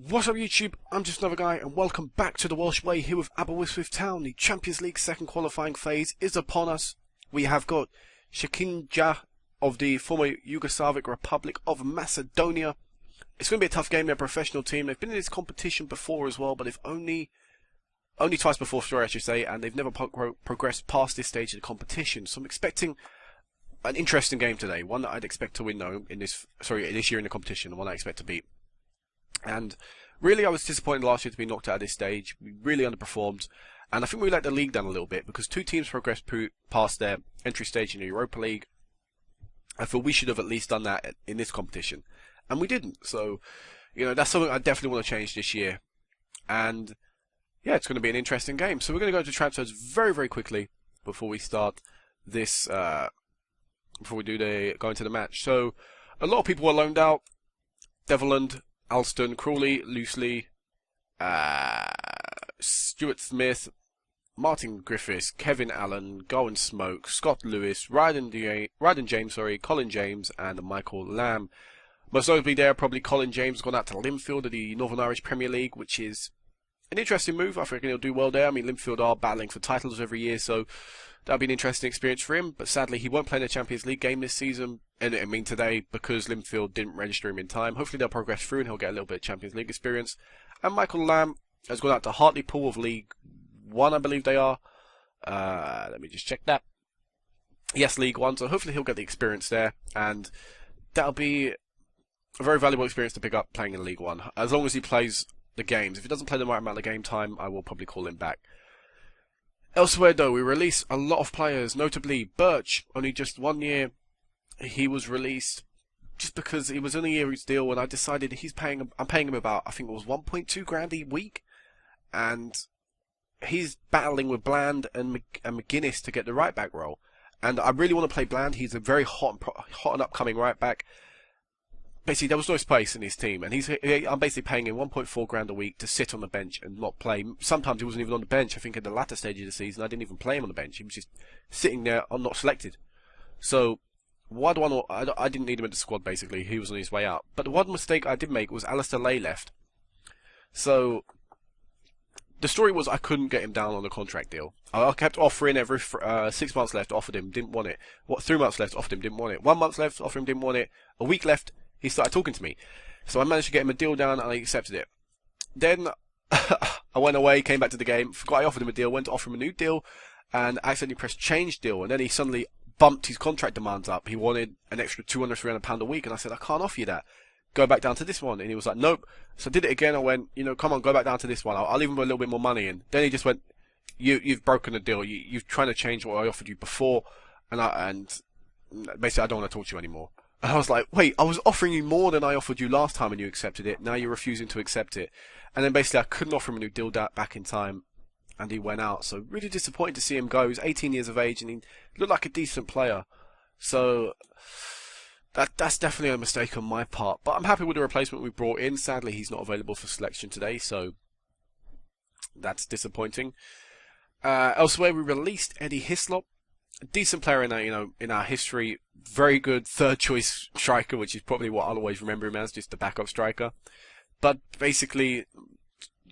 What's up YouTube, I'm just another guy and welcome back to the Welsh Way here with Aberystwyth Town. The Champions League second qualifying phase is upon us. We have got Shekinja of the former Yugoslavic Republic of Macedonia. It's going to be a tough game. They're a professional team. They've been in this competition before as well, but they've only twice before, sorry I should say, and they've never progressed past this stage of the competition. So I'm expecting an interesting game today, one that I'd expect to win though this year in the competition, one I expect to beat. And really, I was disappointed last year to be knocked out at this stage. We really underperformed, and I think we let the league down a little bit because two teams progressed past their entry stage in the Europa League. I feel we should have at least done that in this competition, and we didn't. So, that's something I definitely want to change this year. And yeah, it's going to be an interesting game. So we're going to go to transfers very, very quickly before we start this. Before we go into the match. So a lot of people were loaned out. Deviland, Alston, Crawley, Loosely, Stuart Smith, Martin Griffiths, Kevin Allen, Gowan Smoke, Scott Lewis, Ryden James, Colin James, and Michael Lamb. Most notably there, probably Colin James gone out to Linfield of the Northern Irish Premier League, which is an interesting move. I think he'll do well there. I mean, Linfield are battling for titles every year, so that'll be an interesting experience for him. But sadly, he won't play in the Champions League game this season. And I mean today, because Linfield didn't register him in time. Hopefully they'll progress through and he'll get a little bit of Champions League experience. And Michael Lamb has gone out to Hartlepool of League 1, I believe they are. Let me just check that. Yes, League 1, so hopefully he'll get the experience there. And that'll be a very valuable experience to pick up playing in League 1. As long as he plays the games. If he doesn't play the right amount of game time, I will probably call him back. Elsewhere though, we release a lot of players, notably Birch, only just 1 year. He was released just because he was on a year's deal, and I decided I'm paying him about, I think it was 1.2 grand a week, and he's battling with Bland and McGuinness to get the right back role. And I really want to play Bland. He's a very hot and upcoming right back. Basically, there was no space in his team, and I'm basically paying him 1.4 grand a week to sit on the bench and not play. Sometimes he wasn't even on the bench. I think in the latter stage of the season, I didn't even play him on the bench. He was just sitting there, not selected. So I didn't need him in the squad, basically. He was on his way out. But the one mistake I did make was Alistair Lay left. So the story was I couldn't get him down on the contract deal. I kept offering every 6 months left, offered him, didn't want it. 3 months left, offered him, didn't want it. 1 month left, offered him, didn't want it. A week left, he started talking to me. So I managed to get him a deal down and I accepted it. Then I went away, came back to the game, forgot I offered him a deal, went to offer him a new deal, and accidentally pressed change deal, and then he suddenly bumped his contract demands up. He wanted an extra £200, £300 a week, and I said, I can't offer you that. Go back down to this one. And he was like, nope. So I did it again. I went, come on, go back down to this one. I'll leave him a little bit more money. And then he just went, you've broken the deal. You've trying to change what I offered you before, and basically I don't want to talk to you anymore. And I was like, wait, I was offering you more than I offered you last time and you accepted it. Now you're refusing to accept it. And then basically I couldn't offer him a new deal back in time. And he went out. So really disappointed to see him go. He was 18 years of age and he looked like a decent player. So that's definitely a mistake on my part. But I'm happy with the replacement we brought in. Sadly, he's not available for selection today. So that's disappointing. Elsewhere, we released Eddie Hislop. A decent player in our history. Very good third choice striker, which is probably what I'll always remember him as, just a backup striker. But basically,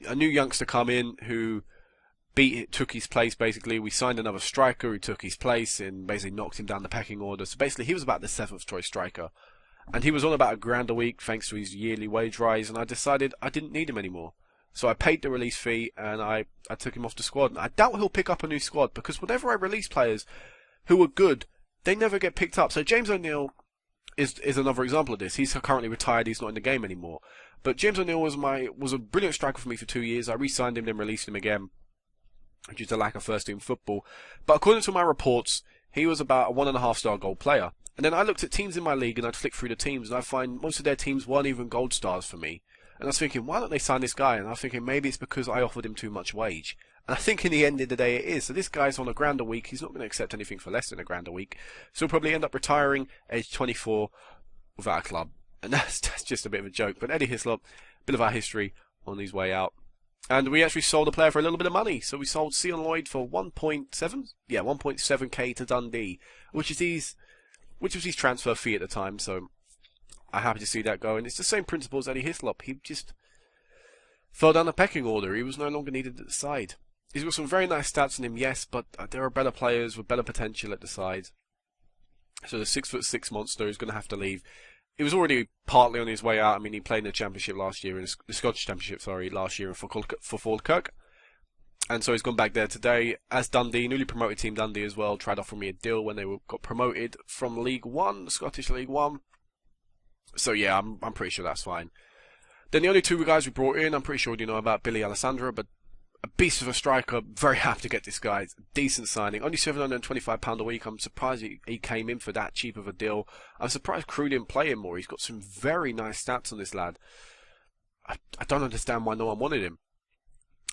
a new youngster come in who took his place. Basically, we signed another striker who took his place and basically knocked him down the pecking order. So basically, he was about the 7th choice striker, and he was on about £1 a week thanks to his yearly wage rise. And I decided I didn't need him anymore, so I paid the release fee and I took him off the squad. And I doubt he'll pick up a new squad because whenever I release players who are good, they never get picked up. So James O'Neill is another example of this. He's currently retired. He's not in the game anymore. But James O'Neill was a brilliant striker for me for 2 years. I re-signed him, then released him again due to lack of first team football. But according to my reports, he was about a 1.5-star gold player. And then I looked at teams in my league and I'd flick through the teams and I'd find most of their teams weren't even gold stars for me. And I was thinking, why don't they sign this guy? And I was thinking maybe it's because I offered him too much wage. And I think in the end of the day it is. So this guy's on £1 a week. He's not going to accept anything for less than £1 a week. So he'll probably end up retiring age 24 without a club. And that's just a bit of a joke. But Eddie Hislop, a bit of our history on his way out. And we actually sold the player for a little bit of money. So we sold Cian Lloyd for 1.7? Yeah, 1.7k to Dundee, which was his transfer fee at the time. So I'm happy to see that go. And it's the same principle as Eddie Hislop. He just fell down the pecking order. He was no longer needed at the side. He's got some very nice stats in him, yes, but there are better players with better potential at the side. So the 6'6" monster is going to have to leave. He was already partly on his way out. I mean, he played in the Championship last year, in the Scottish Championship, sorry, last year for Falkirk. And so he's gone back there today. As Dundee, newly promoted team Dundee as well, tried offering me a deal when they got promoted from League One, Scottish League One. So yeah, I'm pretty sure that's fine. Then the only two guys we brought in, I'm pretty sure you know about Billy Alessandra, but a beast of a striker. Very happy to get this guy. It's a decent signing. Only £725 a week. I'm surprised he came in for that cheap of a deal. I'm surprised Crew didn't play him more. He's got some very nice stats on this lad. I don't understand why no one wanted him.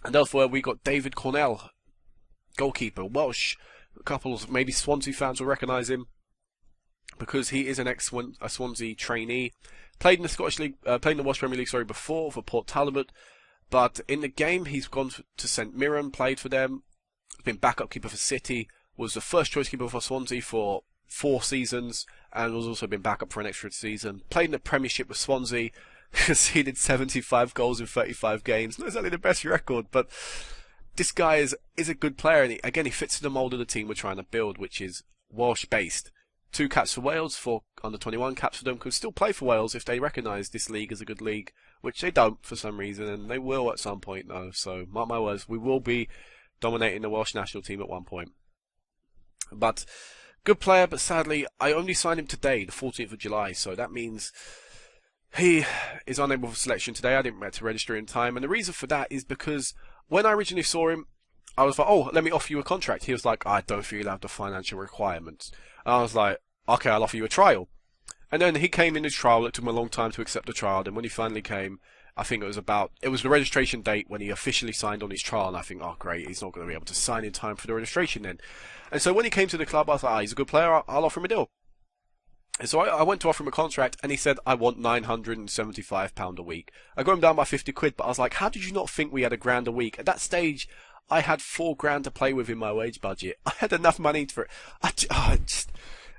And elsewhere we got David Cornell, goalkeeper, Welsh. A couple of maybe Swansea fans will recognise him because he is an ex-Swansea trainee. Played in the Scottish League, played in the Welsh Premier League, sorry, before for Port Talbot. But in the game, he's gone to St Mirren, played for them, been backup keeper for City, was the first choice keeper for Swansea for 4 seasons, and was also been backup for an extra season. Played in the Premiership with Swansea, conceded 75 goals in 35 games. Not exactly the best record, but this guy is a good player, and he fits the mould of the team we're trying to build, which is Welsh-based. 2 caps for Wales, 4 under-21 caps for them, could still play for Wales if they recognise this league as a good league, which they don't for some reason, and they will at some point though, so mark my words, we will be dominating the Welsh national team at one point. But, good player, but sadly, I only signed him today, the 14th of July, so that means he is unable for selection today. I didn't get to register in time, and the reason for that is because when I originally saw him, I was like, oh, let me offer you a contract. He was like, I don't feel you have the financial requirements. And I was like, okay, I'll offer you a trial. And then he came in his trial. It took him a long time to accept the trial. And when he finally came, I think it was the registration date when he officially signed on his trial. And I think, oh, great, he's not going to be able to sign in time for the registration then. And so when he came to the club, I was like, he's a good player. I'll offer him a deal. And so I went to offer him a contract, and he said, I want £975 a week. I got him down by 50 quid, but I was like, how did you not think we had £1,000 a week? At that stage, I had £4,000 to play with in my wage budget. I had enough money for it.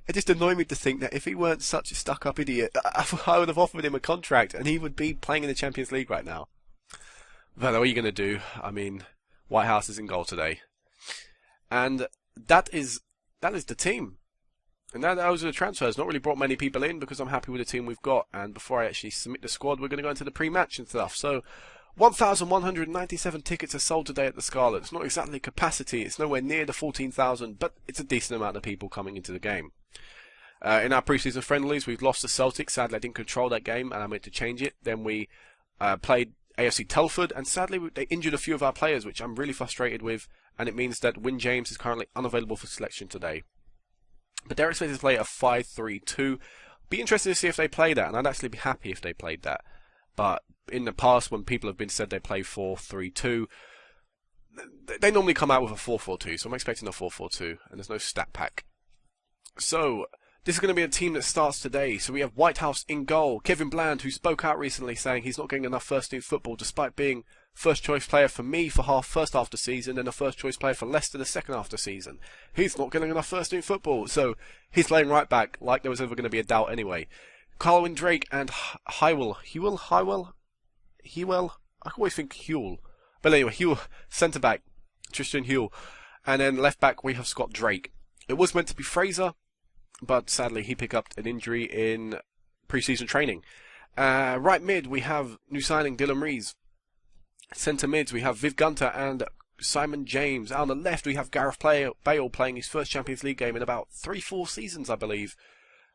It just annoyed me to think that if he weren't such a stuck-up idiot, I would have offered him a contract, and he would be playing in the Champions League right now. But what are you going to do? I mean, White House is in goal today. And that is the team. And those are the transfers. Not really brought many people in because I'm happy with the team we've got. And before I actually submit the squad, we're going to go into the pre-match and stuff. So, 1,197 tickets are sold today at the Scarlet. It's not exactly capacity. It's nowhere near the 14,000, but it's a decent amount of people coming into the game. In our pre-season friendlies, we've lost to Celtic. Sadly, I didn't control that game, and I meant to change it. Then we played AFC Telford, and sadly, they injured a few of our players, which I'm really frustrated with. And it means that Wyn James is currently unavailable for selection today. But they're expected to play a 5-3-2. Be interested to see if they play that, and I'd actually be happy if they played that. But in the past, when people have been said they play 4-3-2, they normally come out with a 4-4-2. So I'm expecting a 4-4-2, and there's no stat pack. So this is going to be a team that starts today. So we have Whitehouse in goal. Kevin Bland, who spoke out recently saying he's not getting enough first team football, despite being first choice player for me for first half the season, and a first choice player for Leicester the second half the season. He's not getting enough first team football, so he's playing right back like there was ever going to be a doubt anyway. Colin Drake and Hywell. I always think Hewell. But anyway, Hewell, centre back, Tristan Hewell. And then left back we have Scott Drake. It was meant to be Fraser, but sadly he picked up an injury in pre-season training. Right mid we have new signing Dylan Rees. Centre mids we have Viv Gunter and Simon James. On the left we have Gareth Bale playing his first Champions League game in about 3-4 seasons, I believe,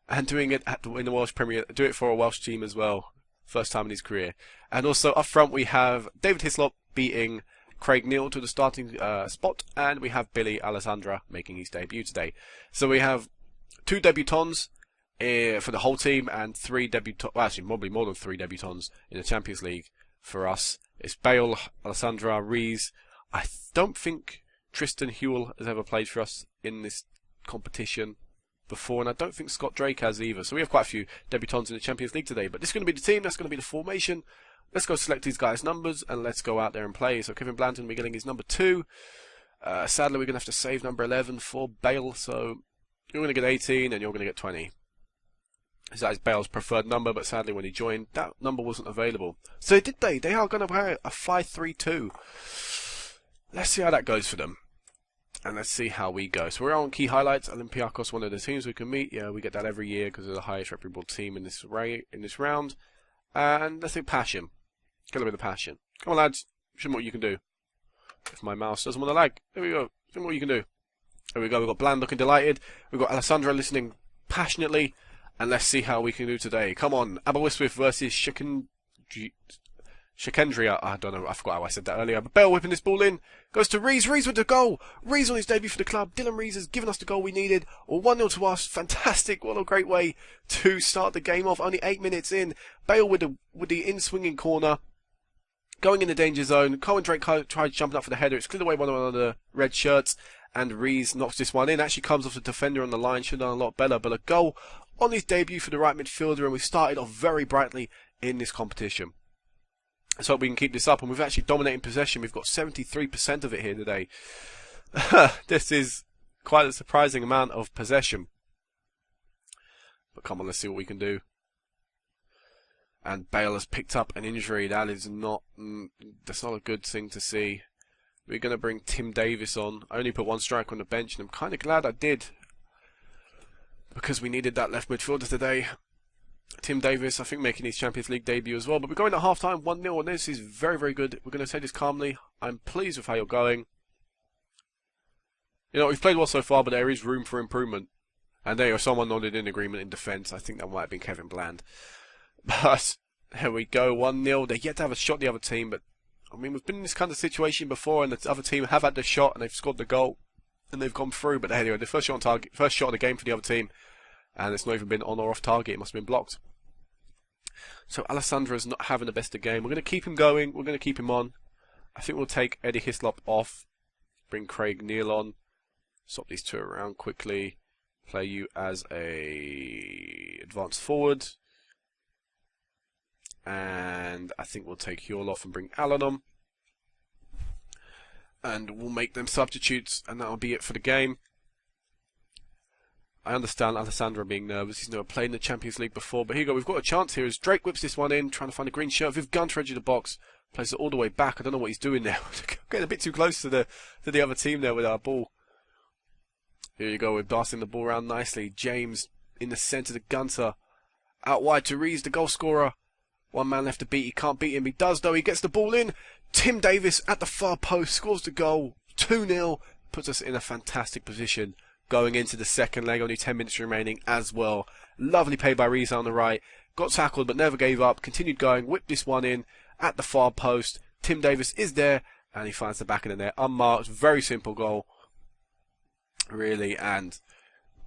and doing it in the Welsh Premier. Do it for a Welsh team as well, first time in his career. And also up front we have David Hislop beating Craig Neal to the starting spot, and we have Billy Alessandra making his debut today. So we have 2 debutants for the whole team, and 3 debutants. Well, actually, probably more than 3 debutants in the Champions League for us. It's Bale, Alessandra, Rees. I don't think Tristan Hewell has ever played for us in this competition before, and I don't think Scott Drake has either. So we have quite a few debutants in the Champions League today. But this is going to be the team. That's going to be the formation. Let's go select these guys' numbers and let's go out there and play. So Kevin Blanton will be getting his number 2. Sadly, we're going to have to save number 11 for Bale. So you're going to get 18 and you're going to get 20. That is Bale's preferred number, but sadly when he joined, that number wasn't available. So did they? They are going to play a 5-3-2. Let's see how that goes for them. And let's see how we go. So we're on key highlights. Olympiacos, one of the teams we can meet. Yeah, we get that every year because they're the highest reputable team in this round. And let's say passion. Get a bit of passion. Come on, lads. Show me what you can do. If my mouse doesn't want to lag. There we go. Show me what you can do. There we go. We've got Bland looking delighted. We've got Alessandra listening passionately. And let's see how we can do today. Come on. Aberystwyth versus Shakendria. I don't know. I forgot how I said that earlier. But Bale whipping this ball in. Goes to Rees. Rees with the goal. Rees on his debut for the club. Dylan Rees has given us the goal we needed. Or 1-0 to us. Fantastic. What a great way to start the game off. Only 8 minutes in. Bale with the in-swinging corner. Going in the danger zone. Cohen Drake tried jumping up for the header. It's cleared away by one of the red shirts. And Rees knocks this one in. Actually comes off the defender on the line. Should have done a lot better. But a goal on his debut for the right midfielder. And we started off very brightly in this competition. Let's hope we can keep this up. And we've actually dominated possession. We've got 73% of it here today. This is quite a surprising amount of possession. But come on, let's see what we can do. And Bale has picked up an injury. That is not, that's not a good thing to see. We're going to bring Tim Davis on. I only put one striker on the bench, and I'm kind of glad I did. Because we needed that left midfielder today. Tim Davis, I think, making his Champions League debut as well. But we're going at half-time, 1-0, and this is very, very good. We're going to take this calmly. I'm pleased with how you're going. You know, we've played well so far, but there is room for improvement. And there is someone nodded in agreement in defence. I think that might have been Kevin Bland. But here we go, 1-0. They're yet to have a shot, the other team. But, I mean, we've been in this kind of situation before, and the other team have had the shot, and they've scored the goal. And they've gone through. But anyway, the first shot on target, first shot of the game for the other team. And it's not even been on or off target. It must have been blocked. So Alessandra's not having the best of game. We're going to keep him going. We're going to keep him on. I think we'll take Eddie Hislop off. Bring Craig Neal on. Swap these two around quickly. Play you as a advanced forward. And I think we'll take Hjorl off and bring Allen on. And we'll make them substitutes. And that'll be it for the game. I understand Alessandra being nervous. He's never played in the Champions League before. But here you go. We've got a chance here as Drake whips this one in, trying to find a green shirt. Viv Gunn to edge of the box. Plays it all the way back. I don't know what he's doing there. Getting a bit too close to the other team there with our ball. Here you go. We're passing the ball around nicely. James in the centre to Gunter. Out wide to Rees, the goal scorer. One man left to beat. He can't beat him. He does, though. He gets the ball in. Tim Davis at the far post. Scores the goal. 2-0. Puts us in a fantastic position. Going into the second leg, only 10 minutes remaining as well. Lovely play by Reza on the right. Got tackled but never gave up. Continued going, whipped this one in at the far post. Tim Davis is there and he finds the back of the net. Unmarked, very simple goal. Really, and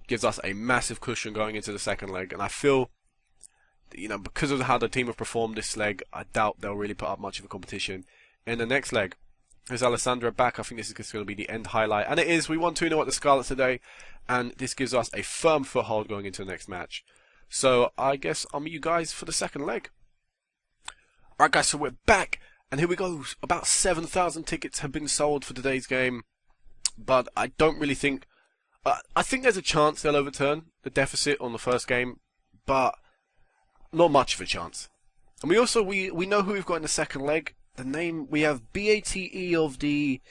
gives us a massive cushion going into the second leg. And I feel, you know, because of how the team have performed this leg, I doubt they'll really put up much of a competition in the next leg. There's Alessandra back. I think this is going to be the end highlight. And it is. We won 2-0 at the Scarlets today. And this gives us a firm foothold going into the next match. So I guess I'll meet you guys for the second leg. Alright guys, so we're back. And here we go. About 7,000 tickets have been sold for today's game. But I don't really think... I think there's a chance they'll overturn the deficit on the first game. But not much of a chance. And we also, we know who we've got in the second leg. The name, we have BATE of the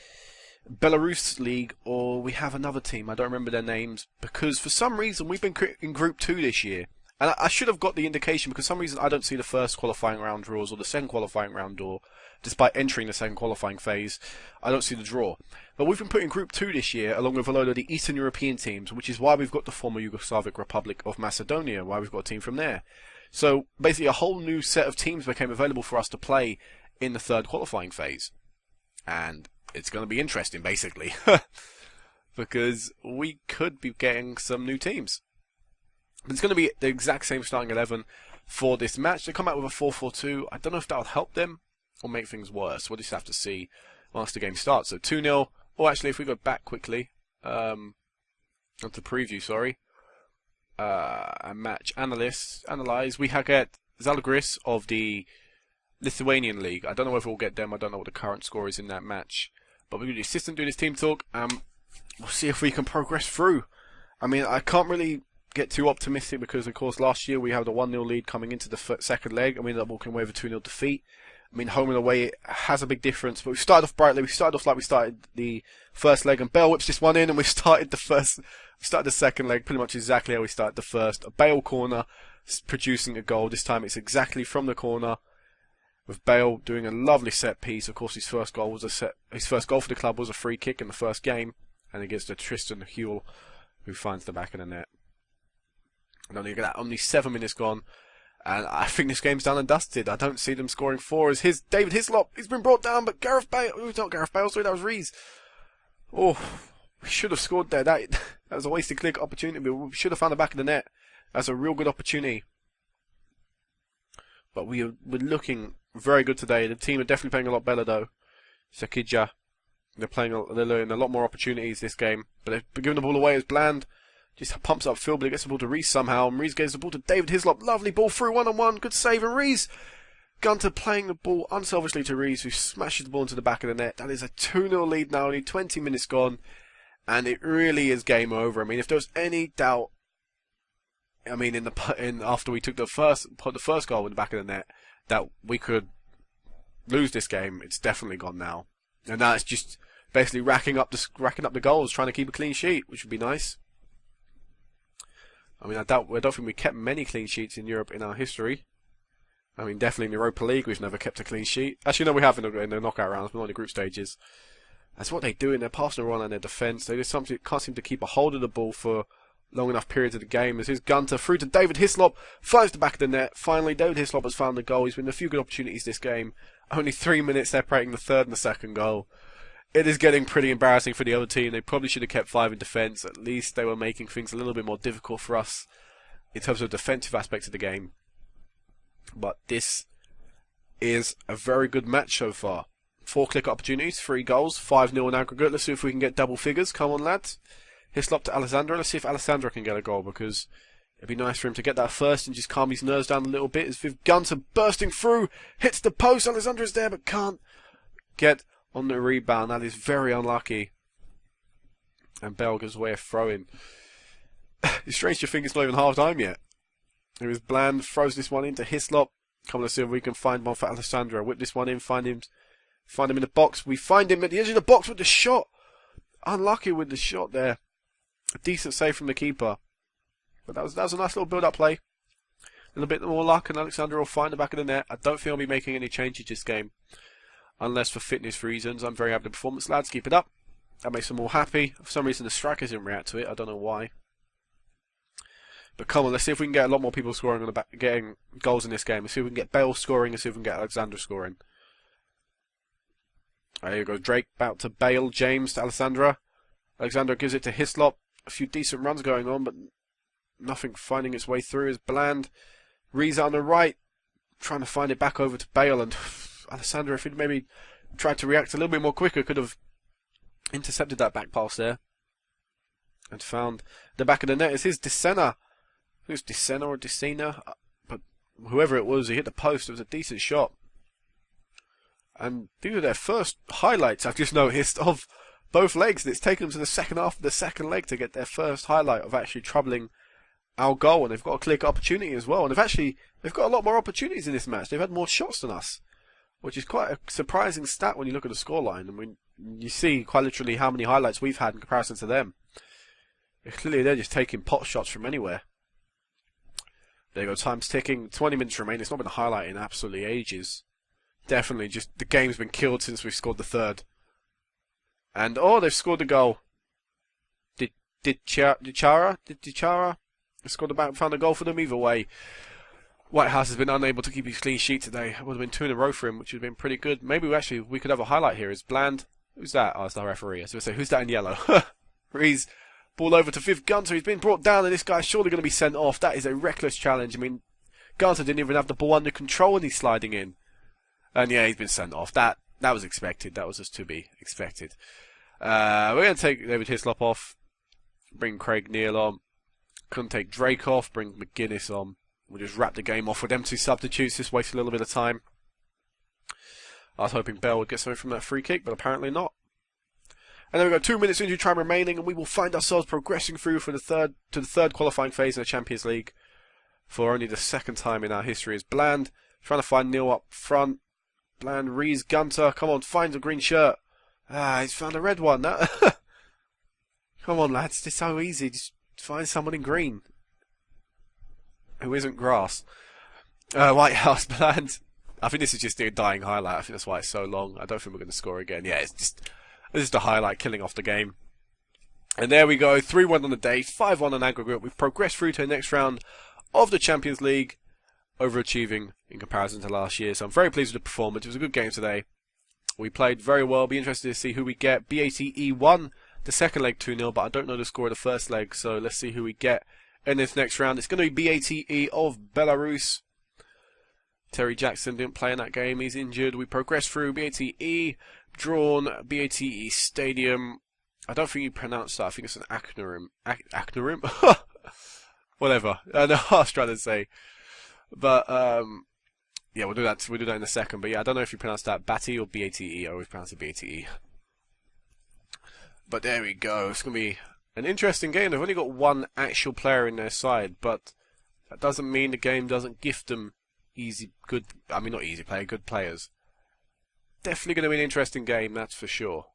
Belarus League, or we have another team. I don't remember their names, because for some reason we've been in Group 2 this year. And I should have got the indication, because for some reason I don't see the first qualifying round draws or the second qualifying round draw. Despite entering the second qualifying phase, I don't see the draw. But we've been put in Group 2 this year, along with a load of the Eastern European teams, which is why we've got the former Yugoslavic Republic of Macedonia, why we've got a team from there. So basically a whole new set of teams became available for us to play in the third qualifying phase. And it's going to be interesting, basically. Because we could be getting some new teams. But it's going to be the exact same starting 11 for this match. They come out with a 4-4-2. I don't know if that'll help them or make things worse. We'll just have to see once the game starts. So 2-0. Or actually, if we go back quickly, onto preview, sorry. A match analyze. We have get Zalgiris of the Lithuanian League. I don't know if we'll get them. I don't know what the current score is in that match. But we're going to do assistant, do this team talk. We'll see if we can progress through. I mean, I can't really get too optimistic because, of course, last year we had a 1-0 lead coming into the second leg and we ended up walking away with a 2-0 defeat. I mean, home and away has a big difference, but we started off brightly. We started off like we started the first leg, and Bale whips this one in, and we started the second leg pretty much exactly how we started the first. A Bale corner producing a goal. This time it's exactly from the corner, with Bale doing a lovely set piece. Of course, his first goal for the club was a free kick in the first game, and against Tristan Huel, who finds the back of the net. And only 7 minutes gone. And I think this game's done and dusted. I don't see them scoring 4 as David Hislop. He's been brought down, but Gareth Bale... Oh, not Gareth Bale, sorry, that was Rees. Oh, we should have scored there. That was a wasted click opportunity. We should have found the back of the net. That's a real good opportunity. But we're looking very good today. The team are definitely playing a lot better, though. Sakija, they're in a lot more opportunities this game. But they're giving the ball away as Bland. Just pumps up Phil, but he gets the ball to Rees somehow. And Rees gives the ball to David Hislop. Lovely ball through, one-on-one. Good save. And Rees, Gunter playing the ball unselfishly to Rees, who smashes the ball into the back of the net. That is a 2-0 lead now. Only 20 minutes gone. And it really is game over. I mean, if there was any doubt, I mean, after we took put the first goal in the back of the net, that we could lose this game, it's definitely gone now. And now it's just basically racking up the goals, trying to keep a clean sheet, which would be nice. I mean, I don't think we kept many clean sheets in Europe in our history. I mean, definitely in the Europa League, we've never kept a clean sheet. Actually, no, we have in the knockout rounds, but not in the group stages. That's what they do in their passing run and their defence. They just can't seem to keep a hold of the ball for long enough periods of the game. As his Gunter through to David Hislop, finds the back of the net. Finally, David Hislop has found the goal. He's been a few good opportunities this game. Only 3 minutes separating the third and the second goal. It is getting pretty embarrassing for the other team. They probably should have kept 5 in defence. At least they were making things a little bit more difficult for us in terms of defensive aspects of the game. But this is a very good match so far. 4 click opportunities, 3 goals, 5-0 in aggregate. Let's see if we can get double figures. Come on, lads. Hislop to Alessandro. Let's see if Alessandro can get a goal, because it'd be nice for him to get that first and just calm his nerves down a little bit. As Viv Gunter bursting through, hits the post. Alessandro's there, but can't get on the rebound. That is very unlucky. And Bell gives away a throw-in. It's strange to think it's not even half-time yet. It was Bland, throws this one into Hislop. Come on, let's see if we can find one for Alessandro. Whip this one in, find him in the box. We find him at the edge of the box with the shot. Unlucky with the shot there. A decent save from the keeper. But that was a nice little build-up play. A little bit more luck and Alexander will find the back of the net. I don't think I'll be making any changes this game. Unless for fitness reasons. I'm very happy with the performance, lads. Keep it up. That makes them all happy. For some reason the strikers didn't react to it. I don't know why. But come on, let's see if we can get a lot more people scoring on the back, getting goals in this game. Let's see if we can get Bale scoring and see if we can get Alexander scoring. There you go, Drake about to Bale, James to Alessandra. Alexander gives it to Hislop. A few decent runs going on, but nothing finding its way through. Is Bland. Reza on the right, trying to find it back over to Bale, and Alessandra, if he'd maybe tried to react a little bit more quicker, could have intercepted that back pass there. And found the back of the net. It's his Decena. I think it's Decena or Decena, but whoever it was, he hit the post. It was a decent shot. And these are their first highlights, I've just noticed, of both legs. And it's taken them to the second half of the second leg to get their first highlight of actually troubling our goal. And they've got a clear opportunity as well. And they've got a lot more opportunities in this match. They've had more shots than us, which is quite a surprising stat when you look at the scoreline. I mean, you see quite literally how many highlights we've had in comparison to them. Clearly, they're just taking pot shots from anywhere. There you go, time's ticking. 20 minutes remain. It's not been a highlight in absolutely ages. Definitely, just the game's been killed since we've scored the third. And, oh, they've scored the goal. Did Chara scored the back, found a goal for them either way. Whitehouse has been unable to keep his clean sheet today. It would have been 2 in a row for him, which would have been pretty good. Maybe we could have a highlight here. Is Bland. Who's that? Oh, it's the referee. I was going to say, who's that in yellow? Rees. Ball over to Viv Gunter. He's been brought down, and this guy's surely going to be sent off. That is a reckless challenge. I mean, Gunter didn't even have the ball under control when he's sliding in. And yeah, he's been sent off. That was expected. That was just to be expected. We're going to take David Hislop off. Bring Craig Neal on. Couldn't take Drake off. Bring McGuinness on. We'll just wrap the game off with them 2 substitutes. Just waste a little bit of time. I was hoping Bell would get something from that free kick, but apparently not. And then we've got 2 minutes injury time remaining, and we will find ourselves progressing through to the third qualifying phase in the Champions League for only the second time in our history. As Bland trying to find Neil up front. Bland, Rees, Gunter, come on, find a green shirt. He's found a red one. Come on, lads, it's so easy. Just find someone in green who isn't grass. White House, Bland. I think this is just a dying highlight. I think that's why it's so long. I don't think we're going to score again. Yeah, this is the highlight killing off the game. And there we go, 3-1 on the day, 5-1 on aggregate. We've progressed through to the next round of the Champions League, overachieving in comparison to last year. So I'm very pleased with the performance. It was a good game today. We played very well. Be interested to see who we get. BATE won the second leg 2-0, but I don't know the score of the first leg. So let's see who we get in this next round. It's going to be BATE of Belarus. Terry Jackson didn't play in that game. He's injured. We progress through. BATE drawn. BATE Stadium. I don't think you pronounce that. I think it's an acronym. Acronym? Whatever. I know what I was trying to say. But, yeah, we'll do that in a second. But yeah, I don't know if you pronounce that Batty or BATE. I always pronounce it BATE. But there we go. It's going to be an interesting game. They've only got one actual player in their side, but that doesn't mean the game doesn't gift them good players. Definitely going to be an interesting game, that's for sure.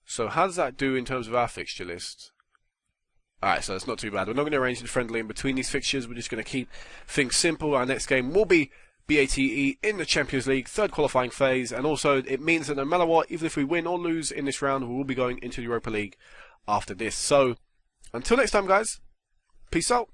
So how does that do in terms of our fixture list? Alright, so it's not too bad. We're not going to arrange it friendly in between these fixtures. We're just going to keep things simple. Our next game will be BATE in the Champions League, third qualifying phase. And also, it means that no matter what, even if we win or lose in this round, we will be going into the Europa League after this. So, until next time, guys, peace out.